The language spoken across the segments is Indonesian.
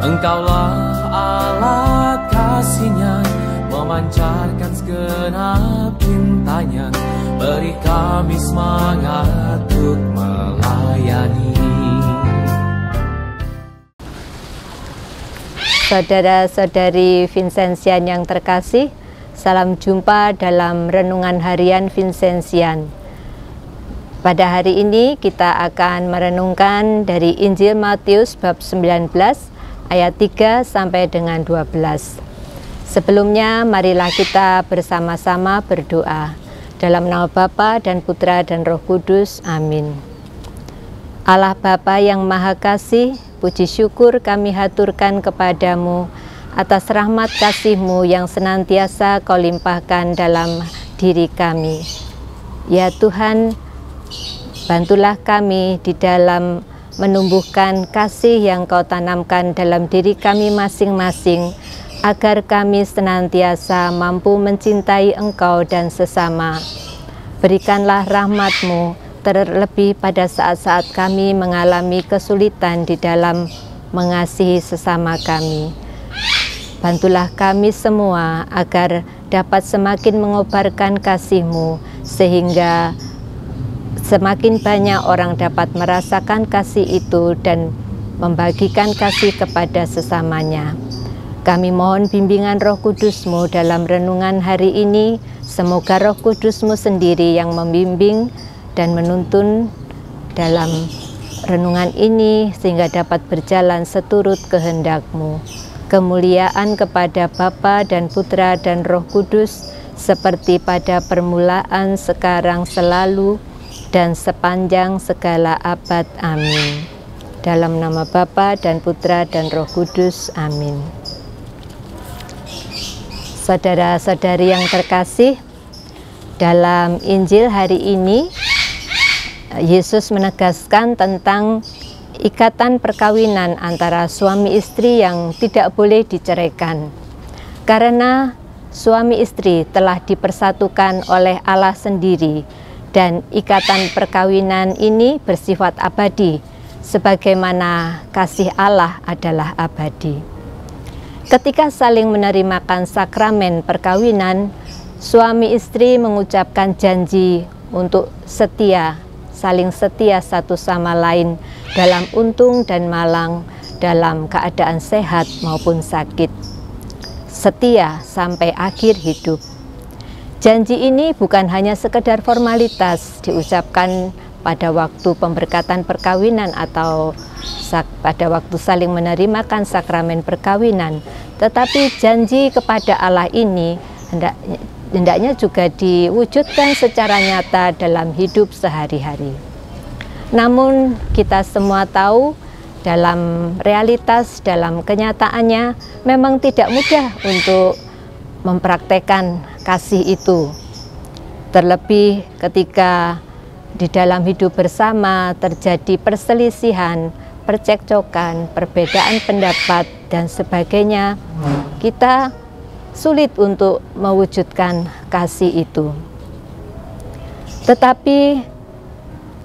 Engkaulah Allah kasih-Nya, memancarkan segenap cintanya, beri kami semangat untuk melayani. Saudara-saudari Vincenzian yang terkasih, salam jumpa dalam Renungan Harian Vincenzian. Pada hari ini kita akan merenungkan dari Injil Matius bab 19 ayat 3 sampai dengan 12. Sebelumnya marilah kita bersama-sama berdoa. Dalam nama Bapa dan Putra dan Roh Kudus. Amin. Allah Bapa yang Maha Kasih, puji syukur kami haturkan kepadamu atas rahmat kasih-Mu yang senantiasa Kau limpahkan dalam diri kami. Ya Tuhan, bantulah kami di dalam menumbuhkan kasih yang Kau tanamkan dalam diri kami masing-masing, agar kami senantiasa mampu mencintai Engkau dan sesama. Berikanlah rahmat-Mu, terlebih pada saat-saat kami mengalami kesulitan di dalam mengasihi sesama kami. Bantulah kami semua agar dapat semakin mengobarkan kasih-Mu, sehingga semakin banyak orang dapat merasakan kasih itu dan membagikan kasih kepada sesamanya. Kami mohon bimbingan Roh Kudus-Mu dalam renungan hari ini. Semoga Roh Kudus-Mu sendiri yang membimbing dan menuntun dalam renungan ini, sehingga dapat berjalan seturut kehendak-Mu. Kemuliaan kepada Bapa dan Putra dan Roh Kudus, seperti pada permulaan, sekarang, selalu, dan sepanjang segala abad. Amin. Dalam nama Bapa dan Putra dan Roh Kudus. Amin. Saudara-saudari yang terkasih, dalam Injil hari ini Yesus menegaskan tentang ikatan perkawinan antara suami istri yang tidak boleh diceraikan, karena suami istri telah dipersatukan oleh Allah sendiri, dan ikatan perkawinan ini bersifat abadi, sebagaimana kasih Allah adalah abadi. Ketika saling menerimakan sakramen perkawinan, suami istri mengucapkan janji untuk saling setia satu sama lain dalam untung dan malang, dalam keadaan sehat maupun sakit. Setia sampai akhir hidup. Janji ini bukan hanya sekedar formalitas diucapkan pada waktu pemberkatan perkawinan atau pada waktu saling menerimakan sakramen perkawinan, tetapi janji kepada Allah ini hendaknya juga diwujudkan secara nyata dalam hidup sehari-hari. Namun kita semua tahu, dalam realitas, dalam kenyataannya memang tidak mudah untuk mempraktekkan kasih itu. Terlebih ketika di dalam hidup bersama terjadi perselisihan, percekcokan, perbedaan pendapat, dan sebagainya, kita sulit untuk mewujudkan kasih itu. Tetapi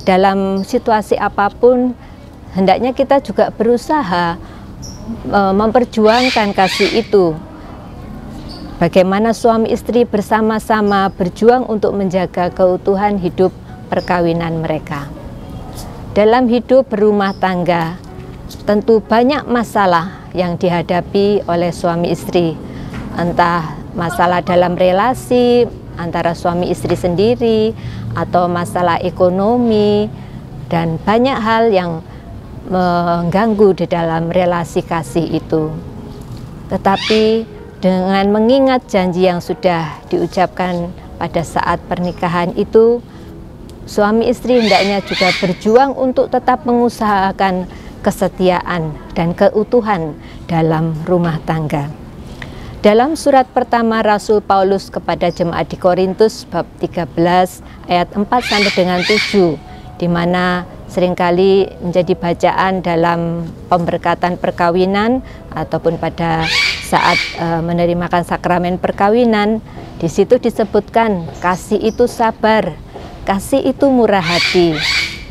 dalam situasi apapun, hendaknya kita juga berusaha memperjuangkan kasih itu. Bagaimana suami istri bersama-sama berjuang untuk menjaga keutuhan hidup perkawinan mereka. Dalam hidup berumah tangga, tentu banyak masalah yang dihadapi oleh suami istri. Entah masalah dalam relasi antara suami istri sendiri, atau masalah ekonomi, dan banyak hal yang mengganggu di dalam relasi kasih itu. Tetapi dengan mengingat janji yang sudah diucapkan pada saat pernikahan itu, suami istri hendaknya juga berjuang untuk tetap mengusahakan kesetiaan dan keutuhan dalam rumah tangga. Dalam surat pertama Rasul Paulus kepada jemaat di Korintus bab 13 ayat 4 sampai dengan 7, di mana seringkali menjadi bacaan dalam pemberkatan perkawinan ataupun pada saat menerimakan sakramen perkawinan. Di situ disebutkan kasih itu sabar, kasih itu murah hati,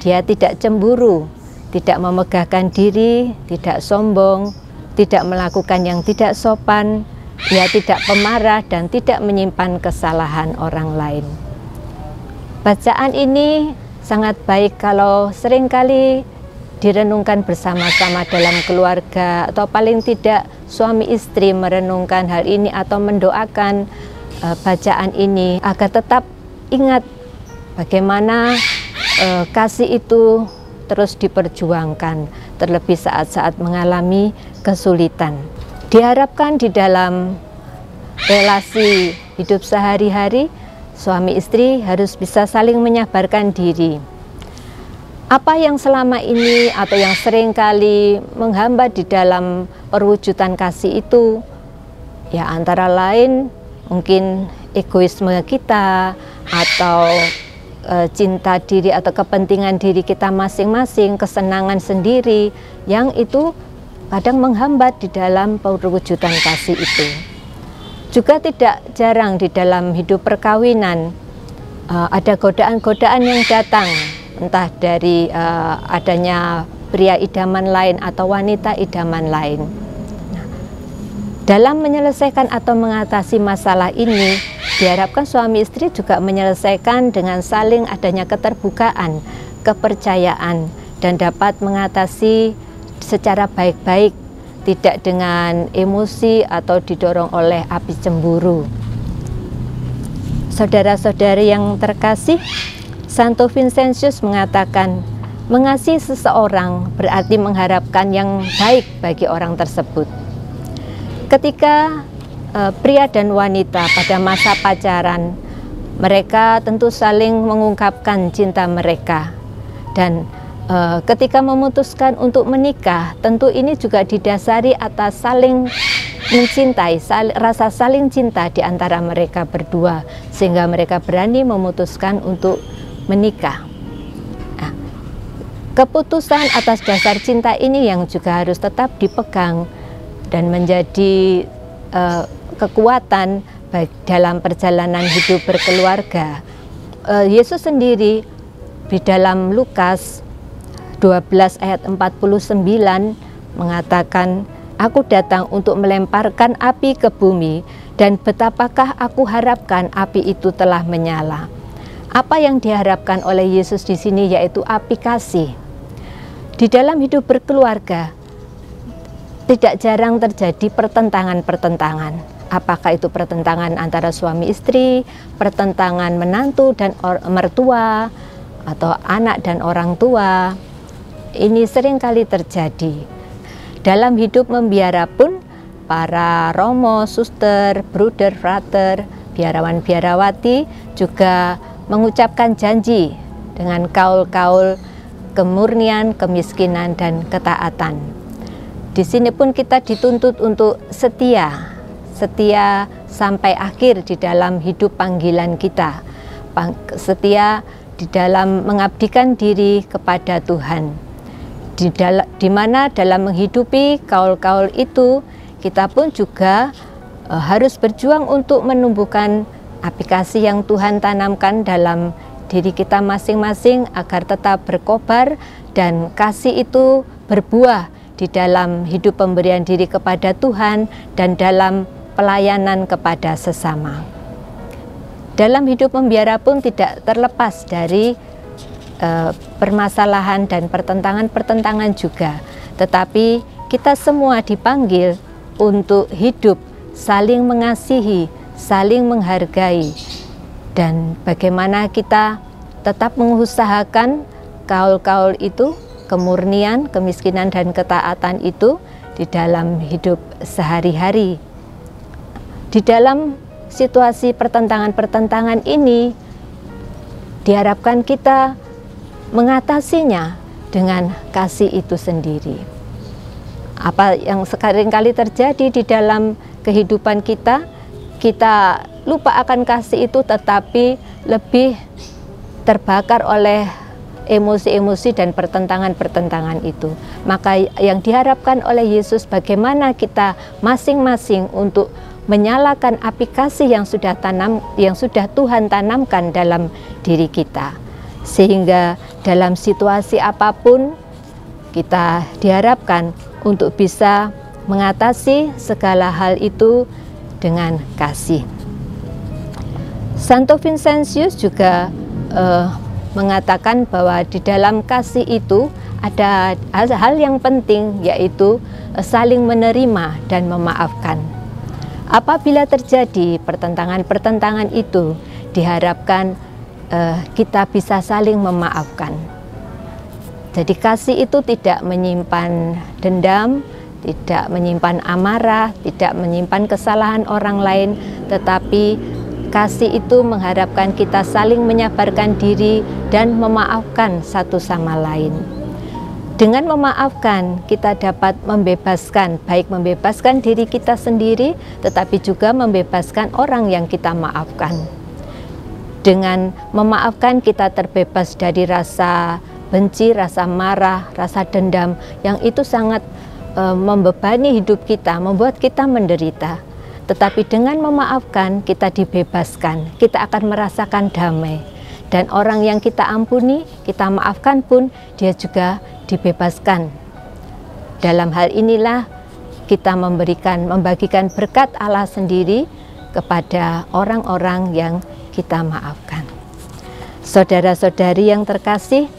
dia tidak cemburu, tidak memegahkan diri, tidak sombong, tidak melakukan yang tidak sopan, ia tidak pemarah dan tidak menyimpan kesalahan orang lain. Bacaan ini sangat baik kalau seringkali direnungkan bersama-sama dalam keluarga, atau paling tidak suami istri merenungkan hal ini atau mendoakan bacaan ini agar tetap ingat bagaimana kasih itu terus diperjuangkan, terlebih saat-saat mengalami kesulitan. Diharapkan di dalam relasi hidup sehari-hari, suami istri harus bisa saling menyabarkan diri. Apa yang selama ini atau yang seringkali menghambat di dalam perwujudan kasih itu, ya antara lain mungkin egoisme kita atau cinta diri atau kepentingan diri kita masing-masing, kesenangan sendiri, yang itu kadang menghambat di dalam perwujudan kasih itu. Juga tidak jarang di dalam hidup perkawinan ada godaan-godaan yang datang, entah dari adanya pria idaman lain atau wanita idaman lain. Dalam menyelesaikan atau mengatasi masalah ini, diharapkan suami istri juga menyelesaikan dengan saling adanya keterbukaan, kepercayaan, dan dapat mengatasi secara baik-baik, tidak dengan emosi atau didorong oleh api cemburu. Saudara-saudari yang terkasih, Santo Vincentius mengatakan, mengasihi seseorang berarti mengharapkan yang baik bagi orang tersebut. Ketika pria dan wanita pada masa pacaran, mereka tentu saling mengungkapkan cinta mereka, dan ketika memutuskan untuk menikah, tentu ini juga didasari atas saling mencintai, rasa saling cinta di antara mereka berdua, sehingga mereka berani memutuskan untuk menikah. Nah, keputusan atas dasar cinta ini yang juga harus tetap dipegang dan menjadi kekuatan dalam perjalanan hidup berkeluarga. Yesus sendiri di dalam Lukas 12 ayat 49 mengatakan, aku datang untuk melemparkan api ke bumi, dan betapakah aku harapkan api itu telah menyala. Apa yang diharapkan oleh Yesus di sini yaitu api kasih. Di dalam hidup berkeluarga tidak jarang terjadi pertentangan-pertentangan. Apakah itu pertentangan antara suami istri, pertentangan menantu dan mertua, atau anak dan orang tua. Ini seringkali terjadi. Dalam hidup membiara pun, para romo, suster, bruder, frater, biarawan, biarawati juga mengucapkan janji dengan kaul-kaul kemurnian, kemiskinan, dan ketaatan. Di sini pun kita dituntut untuk setia sampai akhir di dalam hidup panggilan kita, setia di dalam mengabdikan diri kepada Tuhan. Di mana dalam menghidupi kaul-kaul itu, kita pun juga harus berjuang untuk menumbuhkan api kasih yang Tuhan tanamkan dalam diri kita masing-masing agar tetap berkobar dan kasih itu berbuah di dalam hidup pemberian diri kepada Tuhan dan dalam pelayanan kepada sesama. Dalam hidup membiara pun tidak terlepas dari permasalahan dan pertentangan-pertentangan juga, tetapi kita semua dipanggil untuk hidup saling mengasihi, saling menghargai, dan bagaimana kita tetap mengusahakan kaul-kaul itu, kemurnian, kemiskinan, dan ketaatan itu di dalam hidup sehari-hari. Di dalam situasi pertentangan-pertentangan ini, diharapkan kita mengatasinya dengan kasih itu sendiri. Apa yang seringkali terjadi di dalam kehidupan kita, kita lupa akan kasih itu tetapi lebih terbakar oleh emosi-emosi dan pertentangan-pertentangan itu. Maka yang diharapkan oleh Yesus bagaimana kita masing-masing untuk menyalakan api kasih yang sudah Tuhan tanamkan dalam diri kita, sehingga dalam situasi apapun kita diharapkan untuk bisa mengatasi segala hal itu dengan kasih. Santo Vincentius juga mengatakan bahwa di dalam kasih itu ada hal yang penting, yaitu saling menerima dan memaafkan. Apabila terjadi pertentangan-pertentangan itu, diharapkan kita bisa saling memaafkan. Jadi kasih itu tidak menyimpan dendam, tidak menyimpan amarah, tidak menyimpan kesalahan orang lain, tetapi kasih itu mengharapkan kita saling menyabarkan diri dan memaafkan satu sama lain. Dengan memaafkan, kita dapat membebaskan, baik membebaskan diri kita sendiri, tetapi juga membebaskan orang yang kita maafkan. Dengan memaafkan, kita terbebas dari rasa benci, rasa marah, rasa dendam, yang itu sangat membebani hidup kita, membuat kita menderita. Tetapi dengan memaafkan, kita dibebaskan, kita akan merasakan damai. Dan orang yang kita ampuni, kita maafkan pun, dia juga dibebaskan. Dalam hal inilah kita membagikan berkat Allah sendiri kepada orang-orang yang kita maafkan. Saudara-saudari yang terkasih,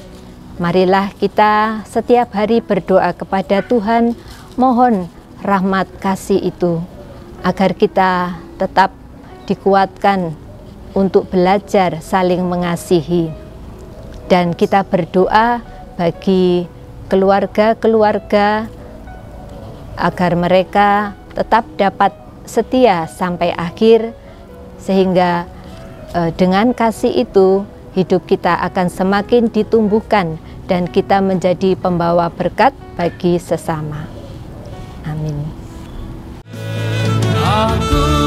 marilah kita setiap hari berdoa kepada Tuhan, mohon rahmat kasih itu, agar kita tetap dikuatkan untuk belajar saling mengasihi. Dan kita berdoa bagi keluarga-keluarga agar mereka tetap dapat setia sampai akhir, sehingga dengan kasih itu hidup kita akan semakin ditumbuhkan dan kita menjadi pembawa berkat bagi sesama. Amin. Aku